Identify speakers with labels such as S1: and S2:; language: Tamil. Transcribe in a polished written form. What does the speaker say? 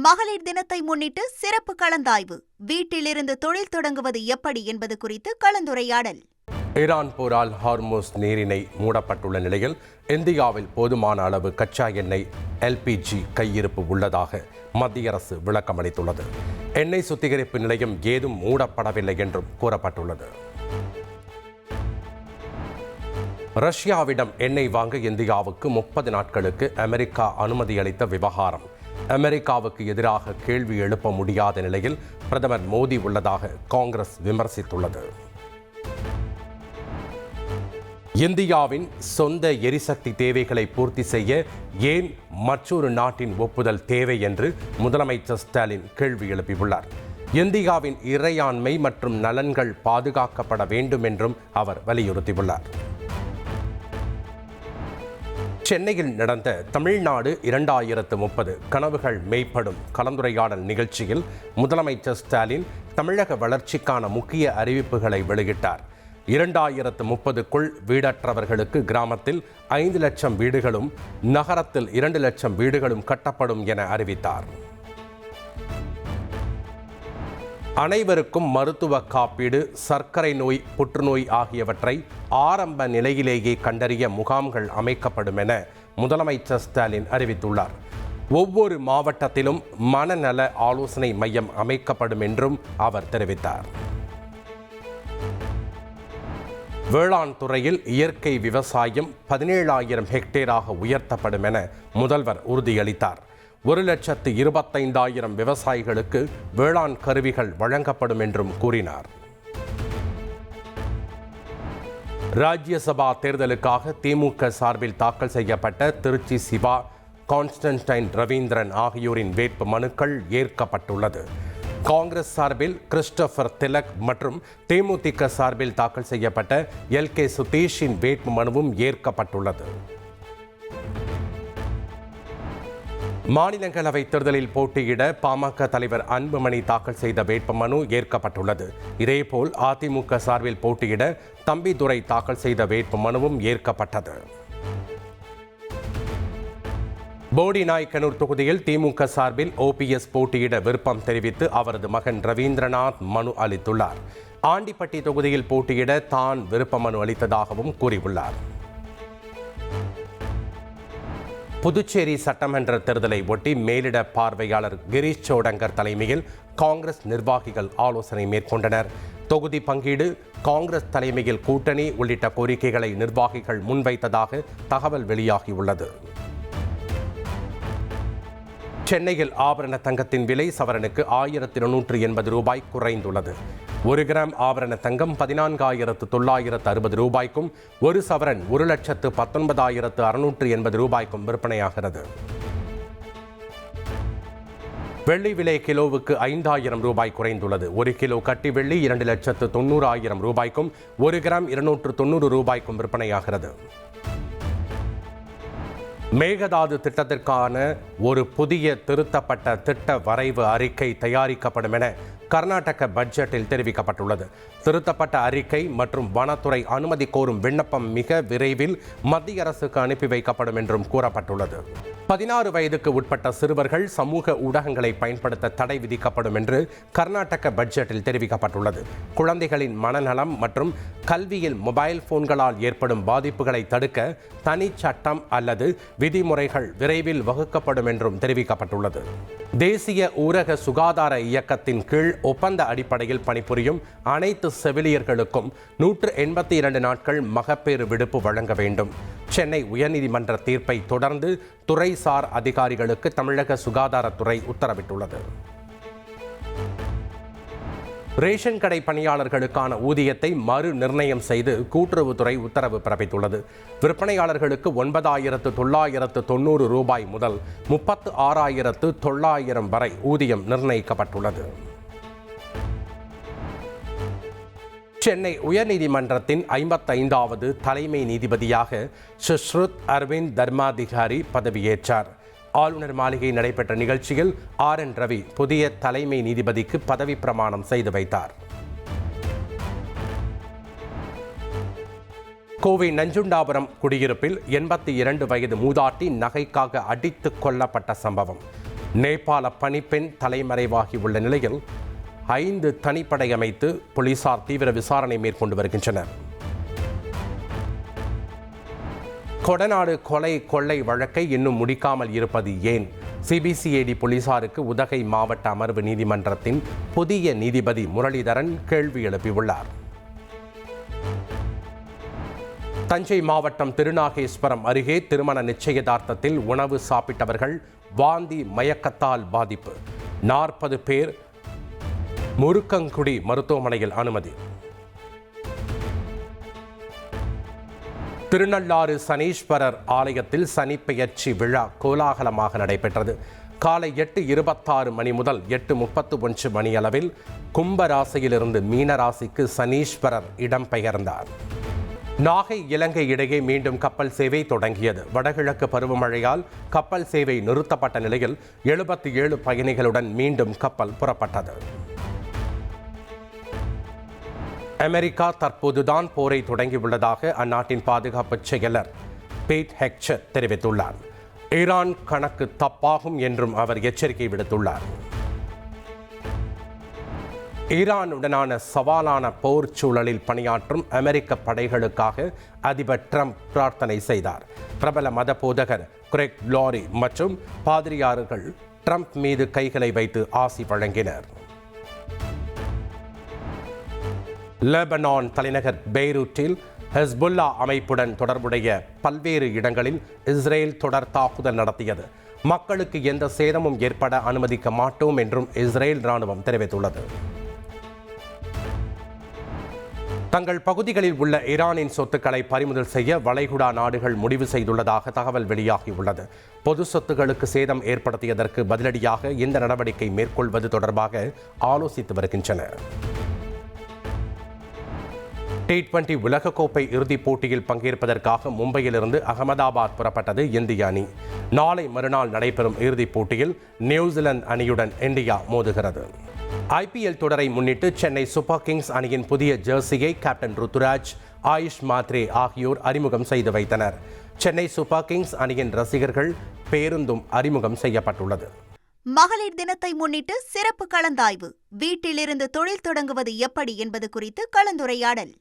S1: மகளிர் தினத்தை முன்னிட்டு சிறப்பு கலந்தாய்வு. வீட்டிலிருந்து தொழில் தொடங்குவது எப்படி என்பது குறித்து கலந்துரையாடல்.
S2: ஈரான் போரால் ஹார்முஸ் நீரிணை மூடப்பட்டுள்ள நிலையில் இந்தியாவில் போதுமான அளவு கச்சா எண்ணெய் LPG கையிருப்பு உள்ளதாக மத்திய அரசு விளக்கமளித்துள்ளது. எண்ணெய் சுத்திகரிப்பு நிலையம் ஏதும் மூடப்படவில்லை என்றும் கூறப்பட்டுள்ளது. ரஷ்யாவிடம் எண்ணெய் வாங்க இந்தியாவுக்கு 30 நாட்களுக்கு அமெரிக்கா அனுமதி அளித்த விவகாரம். அமெரிக்காவுக்கு எதிராக கேள்வி எழுப்ப முடியாத நிலையில் பிரதமர் மோடி உள்ளதாக காங்கிரஸ் விமர்சித்துள்ளது. இந்தியாவின் சொந்த எரிசக்தி தேவைகளை பூர்த்தி செய்ய ஏன் மற்றொரு நாட்டின் ஒப்புதல் தேவை என்று முதலமைச்சர் ஸ்டாலின் கேள்வி எழுப்பியுள்ளார். இந்தியாவின் இறையாண்மை மற்றும் நலன்கள் பாதுகாக்கப்பட வேண்டும் என்றும் அவர் வலியுறுத்தியுள்ளார். சென்னையில் நடந்த தமிழ்நாடு 2030 கனவுகள் மெய்ப்படும் கலந்துரையாடல் நிகழ்ச்சியில் முதலமைச்சர் ஸ்டாலின் தமிழக வளர்ச்சிக்கான முக்கிய அறிவிப்புகளை வெளியிட்டார். 2030க்குள் வீடற்றவர்களுக்கு கிராமத்தில் 5 லட்சம் வீடுகளும் நகரத்தில் 2 லட்சம் வீடுகளும் கட்டப்படும் என அறிவித்தார். அனைவருக்கும் மருத்துவ காப்பீடு, சர்க்கரை நோய், புற்றுநோய் ஆகியவற்றை ஆரம்ப நிலையிலேயே கண்டறிய முகாம்கள் அமைக்கப்படும் என முதலமைச்சர் ஸ்டாலின் அறிவித்துள்ளார். ஒவ்வொரு மாவட்டத்திலும் மனநல ஆலோசனை மையம் அமைக்கப்படும் என்றும் அவர் தெரிவித்தார். வேளாண் துறையில் இயற்கை விவசாயம் 17,000 ஹெக்டேராக உயர்த்தப்படும் என முதல்வர் உறுதியளித்தார். 1,25,000 விவசாயிகளுக்கு வேளாண் கருவிகள் வழங்கப்படும் என்றும் கூறினார். ராஜ்யசபா தேர்தலுக்காக திமுக சார்பில் தாக்கல் செய்யப்பட்ட திருச்சி சிவா, கான்ஸ்டன்டைன் ரவீந்திரன் ஆகியோரின் வேட்பு மனுக்கள் ஏற்கப்பட்டுள்ளது. காங்கிரஸ் சார்பில் கிறிஸ்டோபர் திலக் மற்றும் தேமுதிக சார்பில் தாக்கல் செய்யப்பட்ட LK சுதீஷின் வேட்பு மனுவும் ஏற்கப்பட்டுள்ளது. மாநிலங்களவை தேர்தலில் போட்டியிட பாமக தலைவர் அன்புமணி தாக்கல் செய்த வேட்புமனு ஏற்கப்பட்டுள்ளது. இதேபோல் அதிமுக சார்பில் போட்டியிட தம்பிதுரை தாக்கல் செய்த வேட்புமனுவும் ஏற்கப்பட்டது. போடிநாயக்கனூர் தொகுதியில் திமுக சார்பில் OPS போட்டியிட விருப்பம் தெரிவித்து அவரது மகன் ரவீந்திரநாத் மனு அளித்துள்ளார். ஆண்டிப்பட்டி தொகுதியில் போட்டியிட தான் விருப்ப மனு அளித்ததாகவும் கூறியுள்ளார். புதுச்சேரி சட்டமன்ற தேர்தலை ஒட்டி மேலிட பார்வையாளர் கிரீஷ் சோடங்கர் தலைமையில் காங்கிரஸ் நிர்வாகிகள் ஆலோசனை மேற்கொண்டனர். தொகுதி பங்கீடு, காங்கிரஸ் தலைமையில் கூட்டணி உள்ளிட்ட கோரிக்கைகளை நிர்வாகிகள் முன்வைத்ததாக தகவல் வெளியாகியுள்ளது. சென்னையில் ஆபரண தங்கத்தின் விலை சவரனுக்கு 1,280 ரூபாய் குறைந்துள்ளது. 1 கிராம் ஆபரண தங்கம் 14,960 ரூபாய்க்கும், 1 சவரன் 1,19,680 ரூபாய்க்கும் விற்பனையாகிறது. வெள்ளி விலை கிலோவுக்கு 5,000 ரூபாய் குறைந்துள்ளது. 1 கிலோ கட்டி வெள்ளி 2,90,000 ரூபாய்க்கும், 1 கிராம் 290 ரூபாய்க்கும் விற்பனையாகிறது. மேகதாது திட்டத்திற்கான ஒரு புதிய திருத்தப்பட்ட திட்ட வரைவு அறிக்கை தயாரிக்கப்படும் என கர்நாடக பட்ஜெட்டில் தெரிவிக்கப்பட்டுள்ளது. திருத்தப்பட்ட அறிக்கை மற்றும் வனத்துறை அனுமதி கோரும் விண்ணப்பம் மிக விரைவில் மத்திய அரசுக்கு அனுப்பி வைக்கப்படும் என்றும் கூறப்பட்டுள்ளது. 16 வயதுக்கு உட்பட்ட சிறுவர்கள் சமூக ஊடகங்களை பயன்படுத்த தடை விதிக்கப்படும் என்று கர்நாடக பட்ஜெட்டில் தெரிவிக்கப்பட்டுள்ளது. குழந்தைகளின் மனநலம் மற்றும் கல்வியில் மொபைல் போன்களால் ஏற்படும் பாதிப்புகளை தடுக்க தனி சட்டம் அல்லது விதிமுறைகள் விரைவில் வகுக்கப்படும் என்றும் தெரிவிக்கப்பட்டுள்ளது. தேசிய ஊரக சுகாதார இயக்கத்தின் கீழ் ஒப்பந்த அடிப்படையில் பணிபுரியும் அனைத்து செவிலியர்களுக்கும் 182 நாட்கள் மகப்பேறு விடுப்பு வழங்க வேண்டும். சென்னை உயர்நீதிமன்ற தீர்ப்பை தொடர்ந்து துறைசார் அதிகாரிகளுக்கு தமிழக சுகாதாரத்துறை உத்தரவிட்டுள்ளது. ரேஷன் கடை பணியாளர்களுக்கான ஊதியத்தை மறு நிர்ணயம் செய்து கூட்டுறவுத்துறை உத்தரவு பிறப்பித்துள்ளது. விற்பனையாளர்களுக்கு 9,990 ரூபாய் முதல் 36,900 வரை ஊதியம் நிர்ணயிக்கப்பட்டுள்ளது. சென்னை உயர்நீதிமன்றத்தின் 55வது தலைமை நீதிபதியாக சுஷ்ருத் அரவிந்த் தர்மாதிகாரி பதவியேற்றார். ஆளுநர் மாளிகை நடைபெற்ற நிகழ்ச்சியில் RN ரவி புதிய தலைமை நீதிபதிக்கு பதவி பிரமாணம் செய்து வைத்தார். கோவை நஞ்சுண்டாபுரம் குடியிருப்பில் 82 வயது மூதாட்டி நகைக்காக அடித்துக் கொல்லப்பட்ட சம்பவம். நேபாள பணிப்பெண் தலைமறைவாகியுள்ள நிலையில் 5 தனிப்படை அமைத்து போலீசார் தீவிர விசாரணை மேற்கொண்டு வருகின்றனர். கொடநாடு கொலை கொள்ளை வழக்கை இன்னும் முடிக்காமல் இருப்பது ஏன்? சிபிசிஐடி போலீசாருக்கு உதகை மாவட்ட அமர்வு நீதிமன்றத்தின் புதிய நீதிபதி முரளிதரன் கேள்வி எழுப்பியுள்ளார். தஞ்சை மாவட்டம் திருநாகேஸ்வரம் அருகே திருமண நிச்சயதார்த்தத்தில் உணவு சாப்பிட்டவர்கள் வாந்தி மயக்கத்தால் பாதிப்பு. 40 பேர் முருக்கங்குடி மருத்துவமனையில் அனுமதி. திருநள்ளாறு சனீஸ்வரர் ஆலயத்தில் சனிப்பெயர்ச்சி விழா கோலாகலமாக நடைபெற்றது. காலை 8:26 மணி முதல் 8:31 மணி அளவில் கும்ப ராசியிலிருந்து மீன ராசிக்கு சனீஸ்வரர் இடம்பெயர்ந்தார். நாகை இலங்கை இடையே மீண்டும் கப்பல் சேவை தொடங்கியது. வடகிழக்கு பருவமழையால் கப்பல் சேவை நிறுத்தப்பட்ட நிலையில் 77 பயணிகளுடன் மீண்டும் கப்பல் புறப்பட்டது. அமெரிக்கா தற்போதுதான் போரை தொடங்கியுள்ளதாக அந்நாட்டின் பாதுகாப்பு செயலர் பீட் ஹெக்சர் தெரிவித்துள்ளார். ஈரான் கணக்கு தப்பாகும் என்றும் அவர் எச்சரிக்கை விடுத்துள்ளார். ஈரானுடனான சவாலான போர் சூழலில் பணியாற்றும் அமெரிக்க படைகளுக்காக அதிபர் ட்ரம்ப் பிரார்த்தனை செய்தார். பிரபல மத போதகர் கிரெக் லாரி மற்றும் பாதிரியார்கள் ட்ரம்ப் மீது கைகளை வைத்து ஆசி வழங்கினர். லெபனான் தலைநகர் பெய்ரூட்டில் ஹெஸ்புல்லா அமைப்புடன் தொடர்புடைய பல்வேறு இடங்களில் இஸ்ரேல் தொடர் தாக்குதல் நடத்தியது. மக்களுக்கு எந்த சேதமும் ஏற்பட அனுமதிக்க மாட்டோம் என்றும் இஸ்ரேல் ராணுவம் தெரிவித்துள்ளது. தங்கள் பகுதிகளில் உள்ள ஈரானின் சொத்துக்களை பறிமுதல் செய்ய வளைகுடா நாடுகள் முடிவு செய்துள்ளதாக தகவல் வெளியாகியுள்ளது. பொது சொத்துக்களுக்கு சேதம் ஏற்படுத்தியதற்கு பதிலடியாக இந்த நடவடிக்கை மேற்கொள்வது தொடர்பாக ஆலோசித்து வருகின்றனர். T20 உலகக்கோப்பை இறுதிப் போட்டியில் பங்கேற்பதற்காக மும்பையிலிருந்து அகமதாபாத் புறப்பட்டது இந்திய அணி. நாளை மறுநாள் நடைபெறும் இறுதிப் போட்டியில் நியூசிலாந்து அணியுடன் இந்தியா மோதுகிறது. IPL தொடரை முன்னிட்டு சென்னை சூப்பர் கிங்ஸ் அணியின் புதிய ஜெர்சியை கேப்டன் ருத்துராஜ், ஆயுஷ் மாத்ரே ஆகியோர் அறிமுகம் செய்து வைத்தனர். சென்னை சூப்பர் கிங்ஸ் அணியின் ரசிகர்கள் பேருந்தும் அறிமுகம் செய்யப்பட்டுள்ளது.
S1: மகளிர் தினத்தை முன்னிட்டு சிறப்பு கலந்தாய்வு. வீட்டிலிருந்து தொழில் தொடங்குவது எப்படி என்பது குறித்து கலந்துரையாடல்.